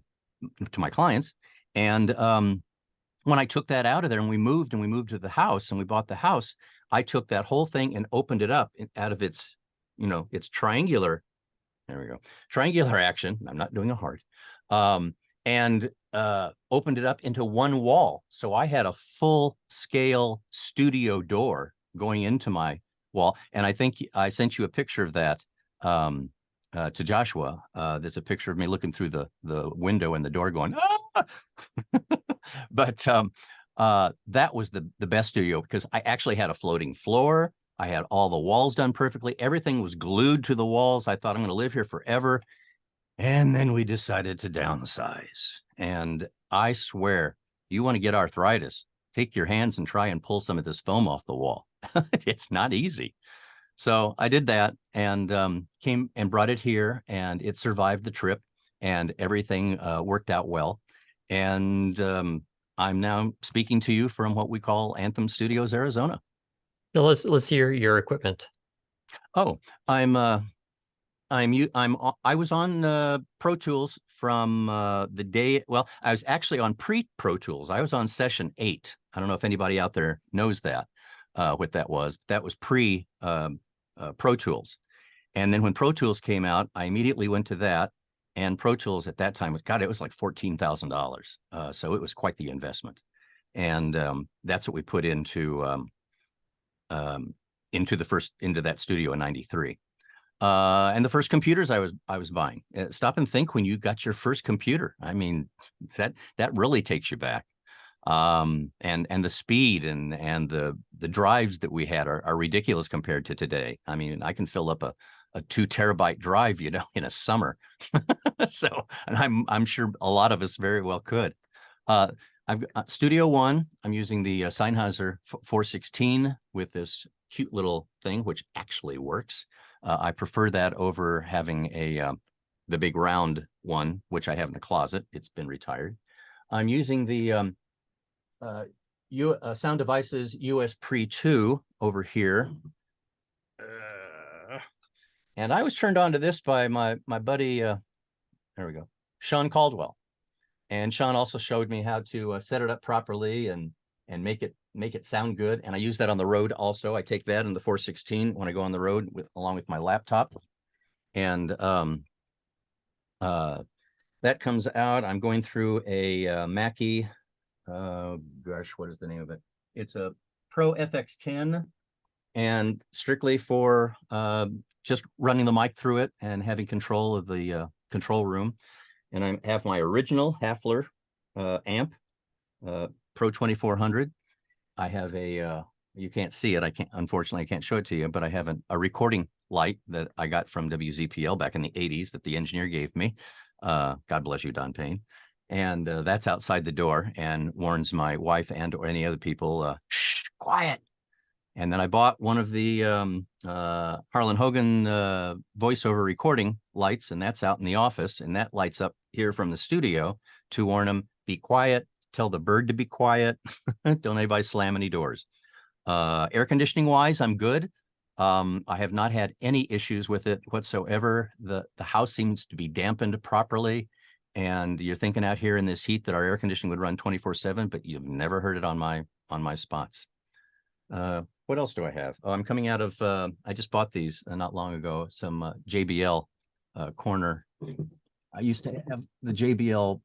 my clients. And when I took that out of there and we moved to the house and we bought the house, I took that whole thing and opened it up out of its, its triangular. There we go. Triangular action. I'm not doing a heart. And opened it up into one wall. So I had a full scale studio door going into my wall. And I think I sent you a picture of that to Joshua. There's a picture of me looking through the window and the door going, ah! But that was the best studio, because I actually had a floating floor. I had all the walls done perfectly. Everything was glued to the walls. I thought, I'm going to live here forever. And then we decided to downsize. And I swear, you want to get arthritis, take your hands and try and pull some of this foam off the wall. It's not easy. So I did that, and came and brought it here, and it survived the trip, and everything worked out well. And I'm now speaking to you from what we call Anthem Studios, Arizona. Now let's hear your equipment. Oh, I was on Pro Tools from the day. Well, I was actually on pre-Pro Tools. I was on session 8. I don't know if anybody out there knows that, what that was. That was pre Pro Tools. And then when Pro Tools came out, I immediately went to that. And Pro Tools at that time was, God, it was like $14,000. So it was quite the investment. And that's what we put into that studio in '93. And the first computers I was buying. Stop and think when you got your first computer. I mean, that really takes you back. And the speed and the drives that we had are ridiculous compared to today. I mean, I can fill up a 2 terabyte drive, in a summer. So, and I'm sure a lot of us very well could. I've got Studio One. I'm using the Sennheiser 416 with this cute little thing, which actually works. I prefer that over having the big round one, which I have in the closet. It's been retired. I'm using the Sound Devices US Pre 2 over here. And I was turned on to this by my buddy, there we go, Sean Caldwell. And Sean also showed me how to set it up properly and make it sound good. And I use that on the road also. I take that in the 416 when I go on the road along with my laptop. And that comes out. I'm going through a Mackie. Gosh, what is the name of it? It's a Pro FX10, and strictly for just running the mic through it and having control of the control room. And I have my original Hafler amp, Pro 2400. I have you can't see it. Unfortunately, I can't show it to you, but I have a recording light that I got from WZPL back in the 80s that the engineer gave me. God bless you, Don Payne. And that's outside the door and warns my wife and or any other people, shh, quiet. And then I bought one of the Harlan Hogan voiceover recording lights, and that's out in the office, and that lights up here from the studio to warn them, be quiet, tell the bird to be quiet, don't anybody slam any doors. Air conditioning wise, I'm good. I have not had any issues with it whatsoever. The house seems to be dampened properly, and you're thinking out here in this heat that our air conditioning would run 24/7, but you've never heard it on my spots. What else do I have? Oh, I'm coming out of, I just bought these not long ago, some JBL corner. I used to have the JBL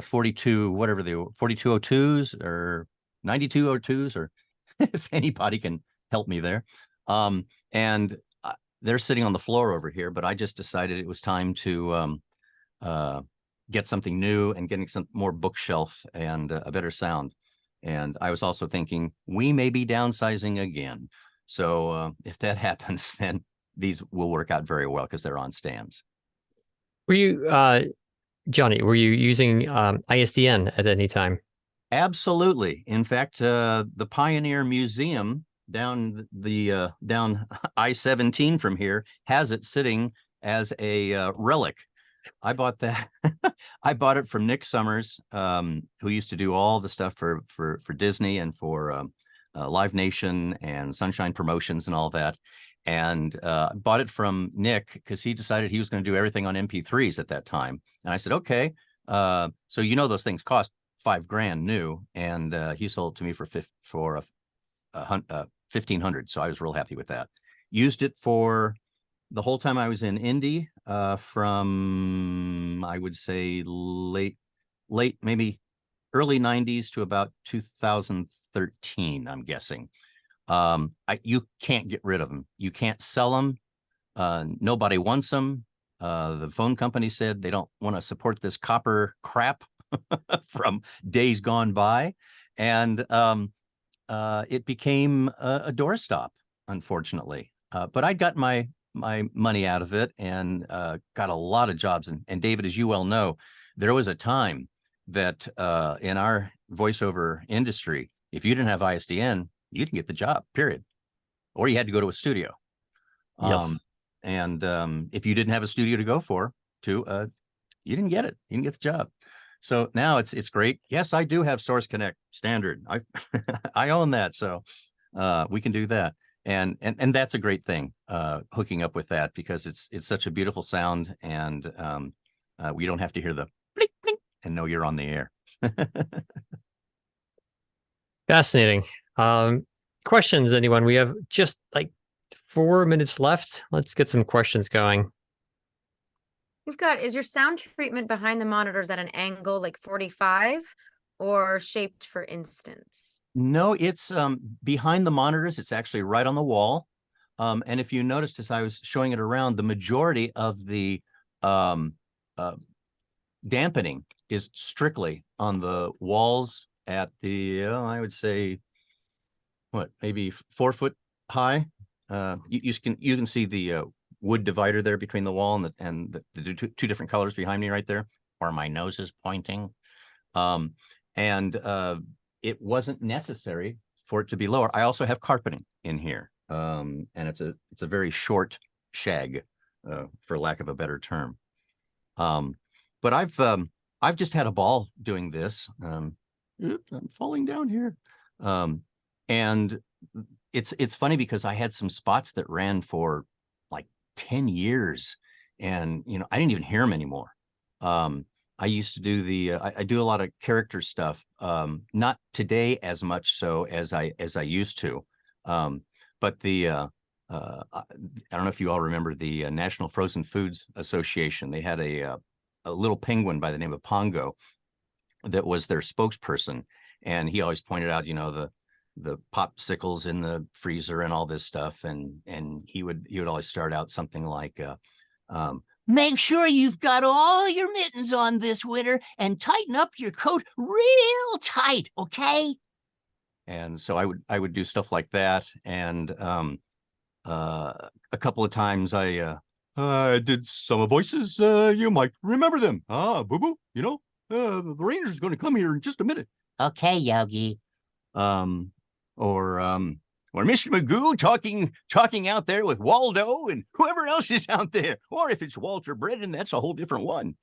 42, whatever they were, 4202s or 9202s, or if anybody can help me there. And they're sitting on the floor over here, but I just decided it was time to get something new and getting some more bookshelf and a better sound. And I was also thinking we may be downsizing again. So if that happens, then these will work out very well because they're on stands. Were you, Johnny, were you using ISDN at any time? Absolutely. In fact, the Pioneer Museum down down I-17 from here has it sitting as a relic. I bought that. I bought it from Nick Summers, who used to do all the stuff for Disney and for Live Nation and Sunshine Promotions and all that. And bought it from Nick because he decided he was going to do everything on MP3s at that time. And I said, okay. So those things cost $5,000 new, and he sold it to me for $1,500. So I was real happy with that. Used it for the whole time I was in Indy, from I would say late maybe early 90s to about 2013, I'm guessing. You can't get rid of them. You can't sell them. Nobody wants them. The phone company said they don't want to support this copper crap from days gone by. And it became a doorstop, unfortunately. But I got my money out of it and got a lot of jobs. And David, as you well know, there was a time that in our voiceover industry, if you didn't have ISDN, you didn't get the job, period. Or you had to go to a studio. Yes. And if you didn't have a studio to go you didn't get it. You didn't get the job. So now it's great. Yes, I do have Source Connect standard. I own that. So we can do that. And that's a great thing, hooking up with that, because it's such a beautiful sound, and we don't have to hear the blink, blink and know you're on the air. Fascinating. Questions, anyone? We have just like 4 minutes left. Let's get some questions going. We've got, is your sound treatment behind the monitors at an angle like 45 or shaped, for instance? No, it's behind the monitors. It's actually right on the wall. And if you noticed, as I was showing it around, the majority of the dampening is strictly on the walls at the, I would say, maybe 4 foot high. You can see the wood divider there between the wall and the two different colors behind me right there, where my nose is pointing. It wasn't necessary for it to be lower. I also have carpeting in here, and it's a very short shag, for lack of a better term. But I've just had a ball doing this. Oops, I'm falling down here. And it's funny because I had some spots that ran for like 10 years, and I didn't even hear them anymore. I used to do I do a lot of character stuff, not today as much so as I used to. But I don't know if you all remember the National Frozen Foods Association. They had a little penguin by the name of Pongo that was their spokesperson, and he always pointed out, the popsicles in the freezer and all this stuff, and he would always start out something like, make sure you've got all your mittens on this winter and tighten up your coat real tight, okay? And so I would do stuff like that. And a couple of times I did some voices. You might remember them. Boo Boo, the ranger's going to come here in just a minute. Okay, Yogi. Or Mr. Magoo talking out there with Waldo and whoever else is out there. Or if it's Walter Brennan, that's a whole different one.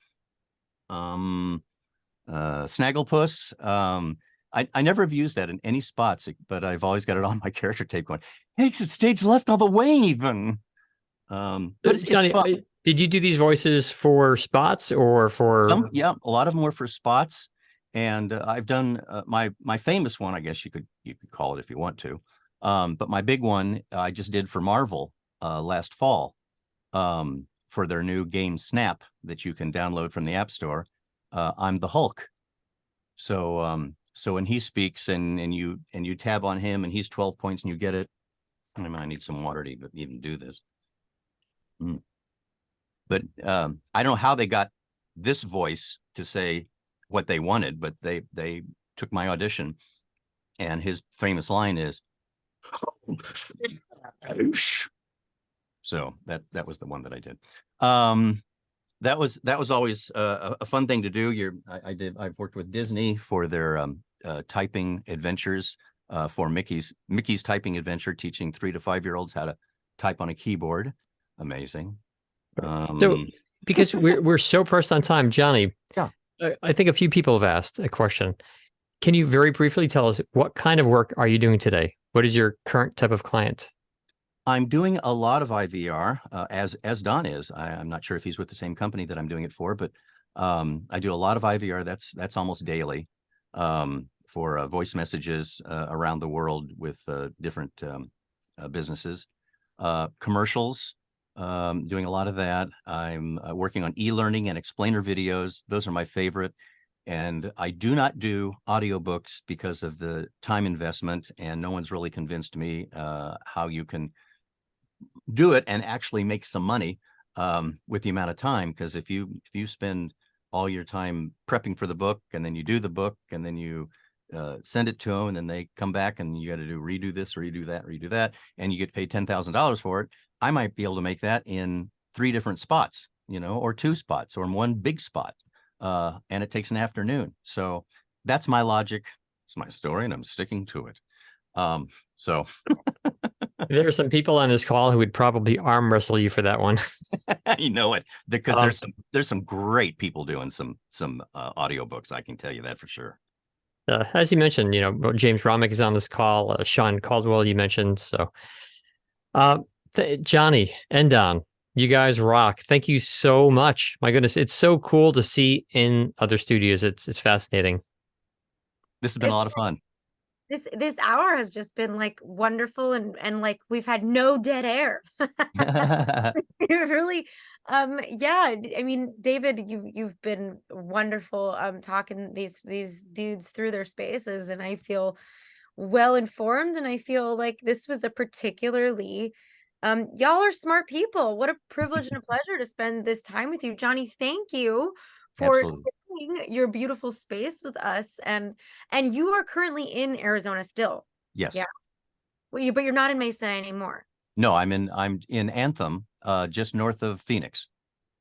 Snagglepuss. I never have used that in any spots, but I've always got it on my character tape going, exit stage left on the way even. But Johnny, it's fun. Did you do these voices for spots or for? Yeah, a lot of them were for spots. And I've done my famous one, I guess you could call it if you want to. But my big one I just did for Marvel last fall, for their new game Snap that you can download from the App Store. I'm the Hulk. So when he speaks and you tab on him and he's 12 points and you get it. I need some water to even do this. But I don't know how they got this voice to say what they wanted, but they took my audition, and his famous line is, So that was the one that I did. That was always a fun thing to do. I've worked with Disney for their typing adventures, for Mickey's typing adventure, teaching 3 to 5-year-olds how to type on a keyboard. Amazing. So because we're so pressed on time, Johnny. Yeah. I think a few people have asked a question. Can you very briefly tell us what kind of work are you doing today? What is your current type of client? I'm doing a lot of IVR, as Don is. I'm not sure if he's with the same company that I'm doing it for, but I do a lot of IVR. That's almost daily, for voice messages around the world with different businesses. Commercials, doing a lot of that. I'm working on e-learning and explainer videos. Those are my favorite. And I do not do audiobooks because of the time investment, and no one's really convinced me how you can do it and actually make some money with the amount of time. Because if you spend all your time prepping for the book, and then you do the book, and then you send it to them, and then they come back and you got to redo this, redo that, and you get paid $10,000 for it. I might be able to make that in 3 different spots, or 2 spots, or in 1 big spot. And it takes an afternoon. So that's my logic. It's my story, and I'm sticking to it. So there are some people on this call who would probably arm wrestle you for that one. you know it, because there's some great people doing some audiobooks. I can tell you that for sure. As you mentioned, James Romick is on this call. Sean Caldwell, you mentioned. So, Johnny and Don, you guys rock. Thank you so much. My goodness, it's so cool to see in other studios. It's fascinating. This has been a lot of fun. This hour has just been like wonderful, and like we've had no dead air. It really, yeah. I mean, David, you've been wonderful talking these dudes through their spaces, and I feel well informed, and I feel like this was a particularly y'all are smart people. What a privilege and a pleasure to spend this time with you. Johnny, thank you for Absolutely. sharing your beautiful space with us, and you are currently in Arizona still. Yes. Yeah. Well, but you're not in Mesa anymore. No, I'm in Anthem, just north of Phoenix.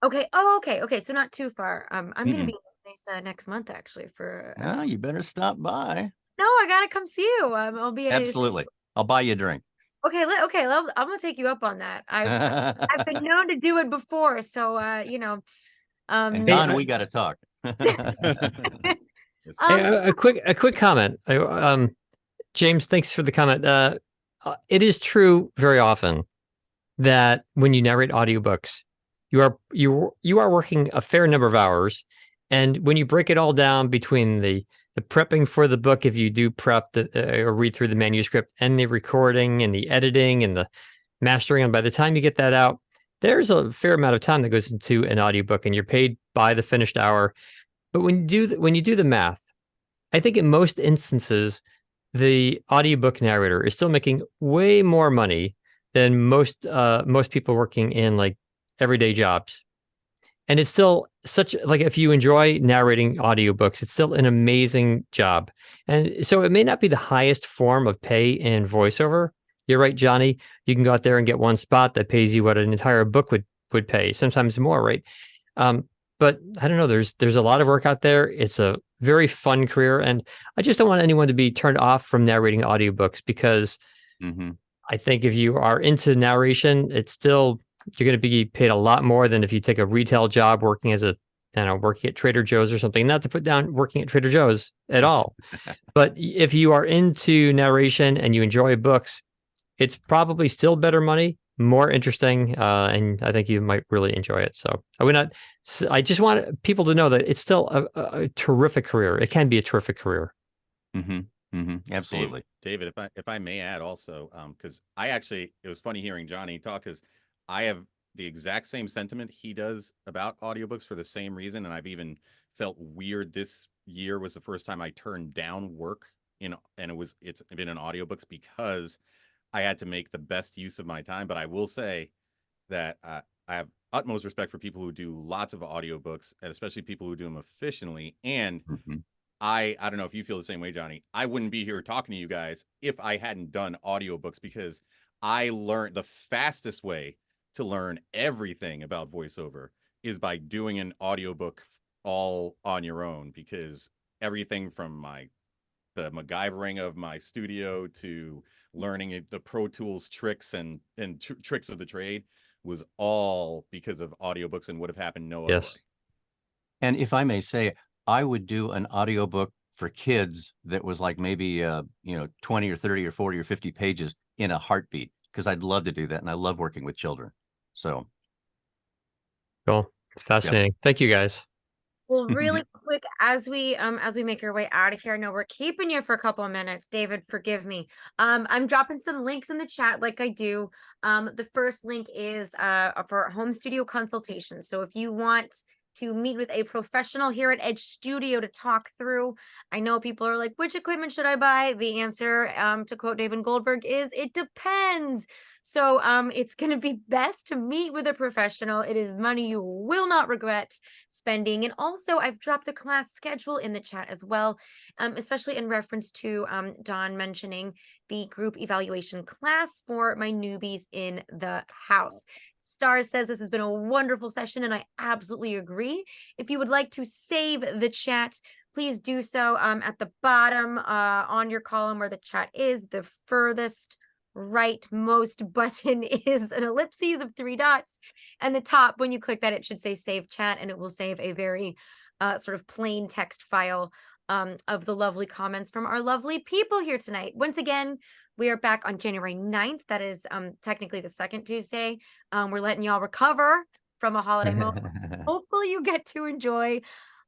Okay. Oh, okay. So not too far. I'm gonna be in Mesa next month actually for Oh, you better stop by. no, I gotta come see you. I'll be at Absolutely. I'll buy you a drink. Okay, I'm gonna take you up on that. I've been known to do it before, so And Don, we got to talk. Hey, a quick comment. James, thanks for the comment. It is true very often that when you narrate audiobooks, you are working a fair number of hours, and when you break it all down between the prepping for the book, if you do prep or read through the manuscript, and the recording and the editing and the mastering, and by the time you get that out, there's a fair amount of time that goes into an audiobook, and you're paid by the finished hour. But when you do the math, I think in most instances, the audiobook narrator is still making way more money than most people working in like everyday jobs. And it's still such like, if you enjoy narrating audiobooks, it's still an amazing job. And so it may not be the highest form of pay in voiceover. You're right, Johnny. You can go out there and get one spot that pays you what an entire book would pay, sometimes more, right? But I don't know. There's a lot of work out there. It's a very fun career, and I just don't want anyone to be turned off from narrating audiobooks, because I think if you are into narration, it's still, you're going to be paid a lot more than if you take a retail job working as working at Trader Joe's or something. Not to put down working at Trader Joe's at all, but if you are into narration and you enjoy books, it's probably still better money, more interesting, and I think you might really enjoy it. So I just want people to know that it's still a terrific career. It can be a terrific career. Absolutely. David, if I may add also, because it was funny hearing Johnny talk, because I have the exact same sentiment he does about audiobooks for the same reason. And I've even felt weird. This year was the first time I turned down work and it's been in audiobooks, because I had to make the best use of my time. But I will say that I have utmost respect for people who do lots of audiobooks, and especially people who do them efficiently. And I don't know if you feel the same way, Johnny. I wouldn't be here talking to you guys if I hadn't done audiobooks, because I learned the fastest way to learn everything about voiceover is by doing an audiobook all on your own, because everything from the MacGyvering of my studio to learning the Pro Tools tricks and tricks of the trade was all because of audiobooks, and would have happened no other way. Yes. And if I may say, I would do an audiobook for kids that was like maybe 20 or 30 or 40 or 50 pages in a heartbeat, because I'd love to do that, and I love working with children. So Cool. Fascinating. Thank you guys. Well, really quick, as we make our way out of here, I know we're keeping you for a couple of minutes. David, forgive me. I'm dropping some links in the chat like I do. The first link is for home studio consultation. So if you want to meet with a professional here at Edge Studio to talk through, I know people are like, which equipment should I buy? The answer, to quote David Goldberg, is it depends. So it's going to be best to meet with a professional. It is money you will not regret spending. And also, I've dropped the class schedule in the chat as well, especially in reference to Don mentioning the group evaluation class for my newbies in the house. Star says this has been a wonderful session, and I absolutely agree. If you would like to save the chat, please do so at the bottom on your column where the chat is. The furthest rightmost button is an ellipses of 3 dots, and the top, when you click that, it should say save chat, and it will save a very sort of plain text file of the lovely comments from our lovely people here tonight. Once again, we are back on January 9th. That is technically the second Tuesday. We're letting y'all recover from a holiday moment. Hopefully you get to enjoy.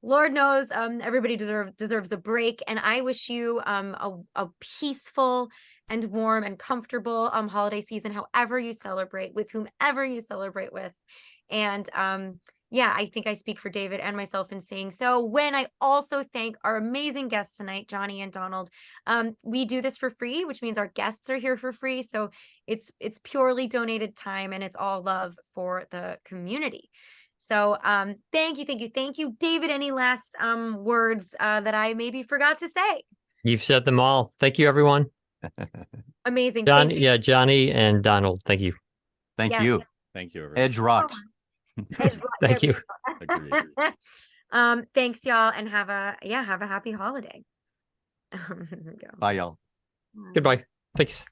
Lord knows everybody deserves a break, and I wish you a peaceful and warm and comfortable holiday season, however you celebrate, with whomever you celebrate with. And yeah, I think I speak for David and myself in saying so when I also thank our amazing guests tonight, Johnny and Donald. We do this for free, which means our guests are here for free. So it's purely donated time, and it's all love for the community. So thank you. David, any last words that I maybe forgot to say? You've said them all. Thank you, everyone. Amazing. John, Thank you. Johnny and Donald. Thank you. Thank Yes. you. Thank you, everyone. Edge rocks. Thank you. Agreed. Thanks, y'all, and have a happy holiday. Here we go. Bye, y'all. Goodbye. Thanks.